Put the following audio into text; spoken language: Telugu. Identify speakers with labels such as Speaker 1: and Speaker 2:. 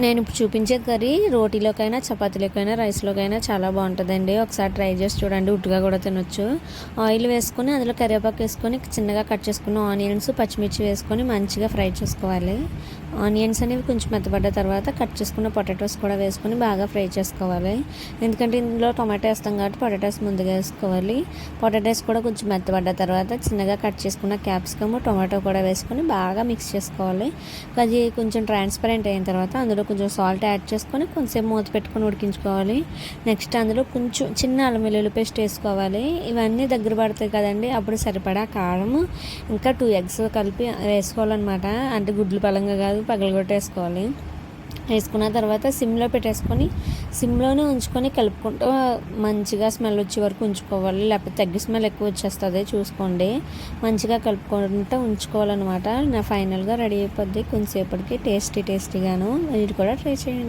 Speaker 1: నేను ఇప్పుడు చూపించే కర్రీ రోటీలోకైనా చపాతీలోకైనా రైస్లోకైనా చాలా బాగుంటుందండి. ఒకసారి ట్రై చేసి చూడండి. ఉట్టుగా కూడా తినొచ్చు. ఆయిల్ వేసుకొని అందులో కరివేపాకు వేసుకొని చిన్నగా కట్ చేసుకున్న ఆనియన్స్ పచ్చిమిర్చి వేసుకొని మంచిగా ఫ్రై చేసుకోవాలి. ఆనియన్స్ అనేవి కొంచెం మెత్తబడ్డ తర్వాత కట్ చేసుకున్న పొటాటోస్ కూడా వేసుకొని బాగా ఫ్రై చేసుకోవాలి. ఎందుకంటే ఇందులో టొమాటో వేస్తాం కాబట్టి పొటాటోస్ ముందుగా వేసుకోవాలి. పొటాటోస్ కూడా కొంచెం మెత్తబడ్డ తర్వాత చిన్నగా కట్ చేసుకున్న క్యాప్సికమ్ టొమాటో కూడా వేసుకొని బాగా మిక్స్ చేసుకోవాలి. అది కొంచెం ట్రాన్స్పరెంట్ అయిన తర్వాత అందులో కొంచెం సాల్ట్ యాడ్ చేసుకొని కొంచెం మూత పెట్టుకొని ఉడికించుకోవాలి. నెక్స్ట్ అందులో కొంచెం చిన్న అల్లం వెల్లుల్లి పేస్ట్ వేసుకోవాలి. ఇవన్నీ దగ్గర పడతాయి కదండి, అప్పుడు సరిపడా కారం ఇంకా 2 ఎగ్స్ కలిపి వేసుకోవాలన్నమాట. అంటే గుడ్లు పలంగా కాదు, పగలగొట్టేసుకోవాలి. వేసుకున్న తర్వాత సిమ్లో పెట్టేసుకొని సిమ్లోనే ఉంచుకొని కలుపుకుంటూ మంచిగా స్మెల్ వచ్చే వరకు ఉంచుకోవాలి. లేకపోతే తగ్గి స్మెల్ ఎక్కువ వచ్చేస్తుంది, చూసుకోండి. మంచిగా కలుపుకుంటూ ఉంచుకోవాలన్నమాట. నా ఫైనల్గా రెడీ అయిపోద్ది కొంచెంసేపటికి. టేస్టీగాను. మీరు కూడా ట్రై చేయండి.